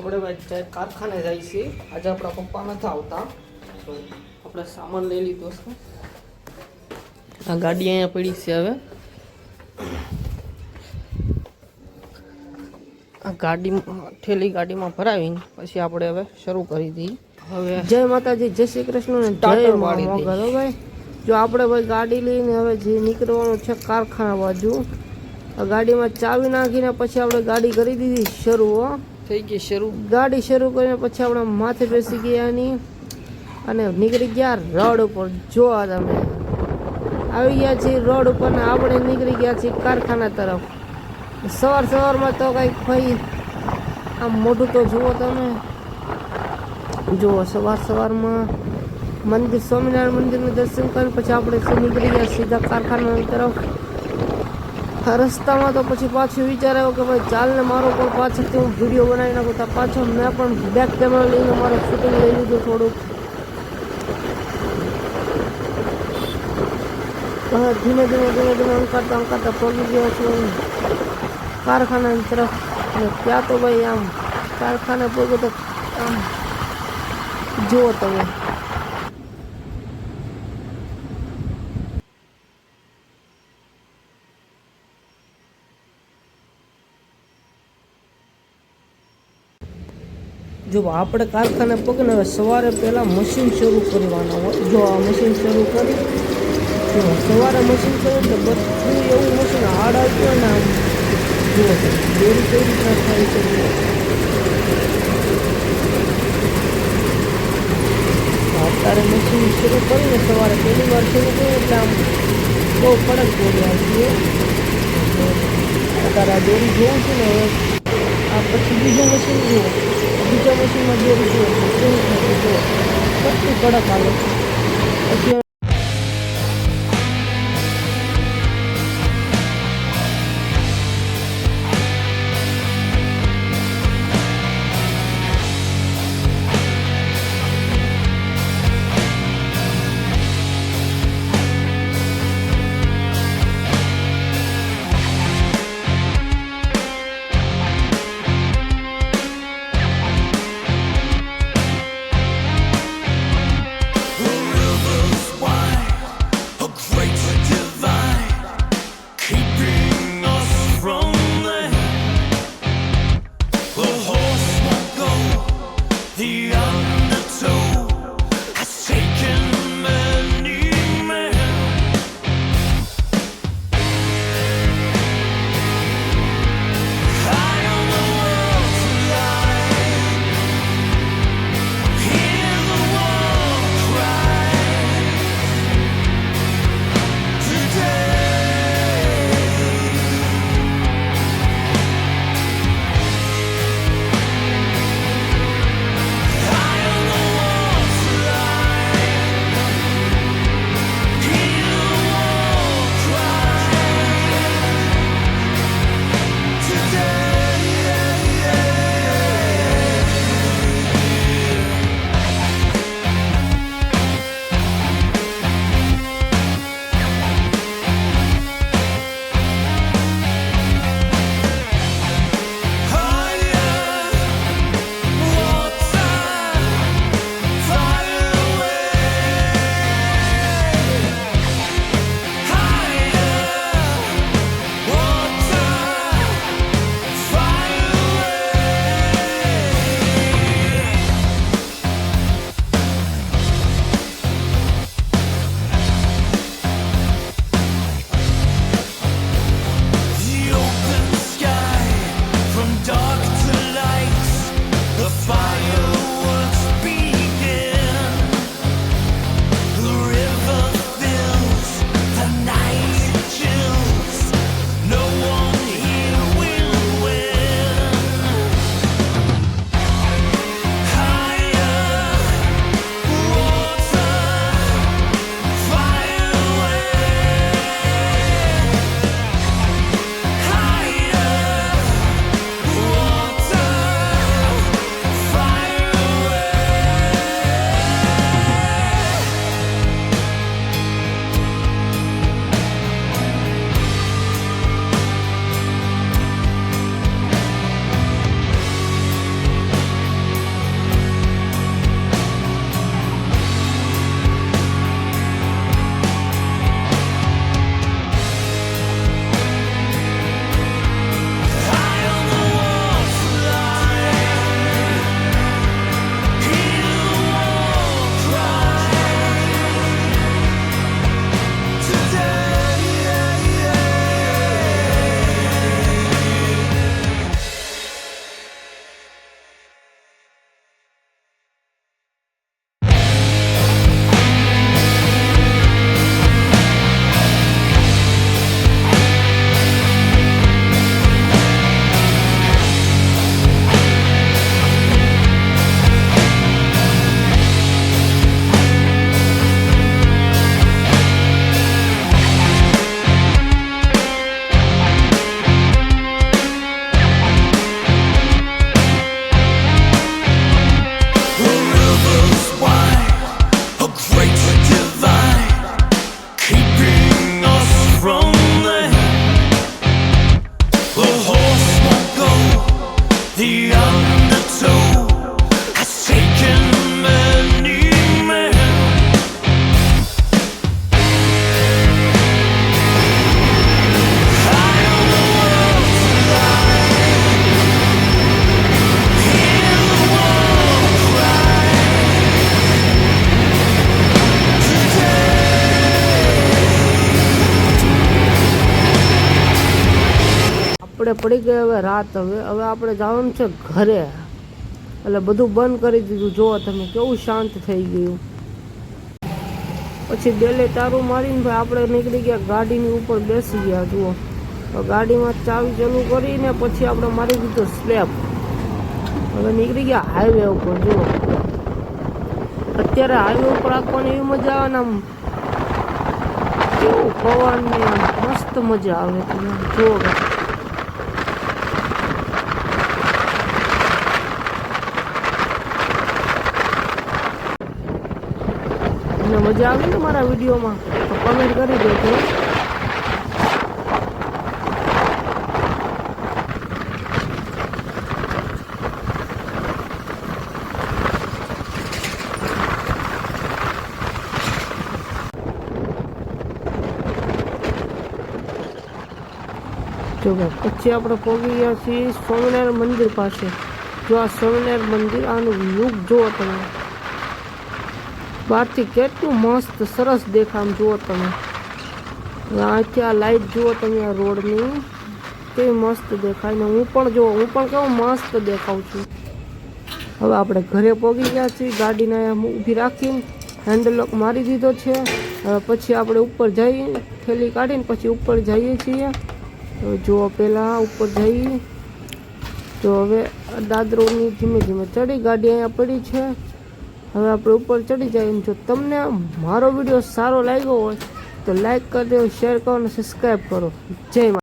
આપણે ભાઈ કારખાને જાય છીએ. આજે આપણા પપ્પા નથી આવતા તો આપણે સામાન લઈ લીધો છે. આ ગાડી અહીંયા પડી છે. હવે આ ગાડીમાં ઠેલી ગાડીમાં ભરાવીને પછી આપણે હવે શરૂ કરી દઈએ. હવે જય માતાજી, જય શ્રી કૃષ્ણ ને જય મોગલ. ભાઈ જો આપણે ભાઈ ગાડી લઈને હવે જે નીકળવાનું છે કારખાના બાજુ. ગાડીમાં ચાવી નાખીને પછી આપણે ગાડી કરી દીધી શરૂ. થઈ ગઈ શરૂ. ગાડી શરૂ કરીને પછી આપણે માથે બેસી ગયા એની અને નીકળી ગયા રોડ ઉપર. જોવા તમે આવી ગયા છીએ રોડ ઉપર ને આપણે નીકળી ગયા છીએ કારખાના તરફ. સવારમાં તો કંઈક ભાઈ આમ મોઢું તો જુઓ તમે. જુઓ સવારમાં મંદિર, સ્વામિનારાયણ મંદિરનું દર્શન કરીને પછી આપણે નીકળી ગયા સીધા કારખાના તરફ. રસ્તામાં તો પછી પાછું વિચાર આવ્યો કે ભાઈ ચાલને મારો પણ પાછળથી હું વિડીયો બનાવી નાખું. તો પાછો મેં પણ બેક કેમેરા લઈને મારો શૂટિંગ લઈ લીધું થોડુંક. ધીમે ધીમે અંકારતા પગી ગયો છું કારખાના તરફ. અને ત્યાં તો ભાઈ આમ કારખાને પગો તો આમ જુઓ તમે. જો આપણે કારખાને પગને હવે સવારે પહેલાં મશીન શરૂ કરવાના હોય. જો આ મશીન શરૂ કરી જો સવારે મશીન કર્યું એટલે બધું એવું મશીન હાર્ડ આવ્યું ને આમ જુઓ દોરી કઈ રીતના થાય છે. અત્યારે મશીન શરૂ કરીને સવારે પહેલી વાર શરૂ કર્યું એટલે આમ બહુ કડક દોરી આવતી હોય. અત્યારે આ દોરી જોઉં છું ને હવે આ પછી બીજું મશીન જુઓ. બીજા મશીનમાં દોરી જુઓ કેવું થતું જુઓ કેટલું કડક આવે. પછી આપણે પડી ગઈ હવે રાત. હવે આપણે જવાનું છે ઘરે, એટલે બધું બંધ કરી દીધું. જુઓ તમે કેવું શાંત થઈ ગયું. પછી ડેલે તારું મારીને ભાઈ આપણે નીકળી ગયા ગાડીની ઉપર બેસી ગયા. જુઓ ગાડીમાં ચાવી ચાલુ કરીને પછી આપણે મારી દીધો સ્લેપ. હવે નીકળી ગયા હાઈવે ઉપર. જુઓ અત્યારે હાઈવે ઉપર આપવાની એવી મજા આવે ને, આમ કેવું પવનની આમ મસ્ત મજા આવે. તમે જુઓ તમને મજા આવી ને મારા વિડીયોમાં તો કમેન્ટ કરી દેજો. જો પછી આપણે પહોંચી ગયા છીએ સ્વામિનારાયણ મંદિર પાસે. જો આ સ્વામિનારાયણ મંદિર, આનું લુક જુઓ તમે, બહારથી કેટલું મસ્ત સરસ દેખાય. જુઓ તમે અહીંથી આ લાઈટ જુઓ તમે, આ રોડની કેવી મસ્ત દેખાય ને હું પણ કેવું મસ્ત દેખાઉં છું. હવે આપણે ઘરે પહોંચી ગયા છીએ. ગાડીને ઊભી રાખીને હેન્ડલ લોક મારી દીધો છે. હવે પછી આપણે ઉપર જઈ થેલી કાઢીને પછી ઉપર જઈએ છીએ. જો પહેલાં ઉપર જઈ, તો હવે દાદરોની ધીમે ધીમે ચડી, ગાડી અહીંયા પડી છે. હવે આપણે ઉપર ચડી જઈએ. જો તમને મારો વિડીયો સારો લાગ્યો હોય તો લાઈક કરી દો, શેર કરો અને સબસ્ક્રાઈબ કરો. જય માતા.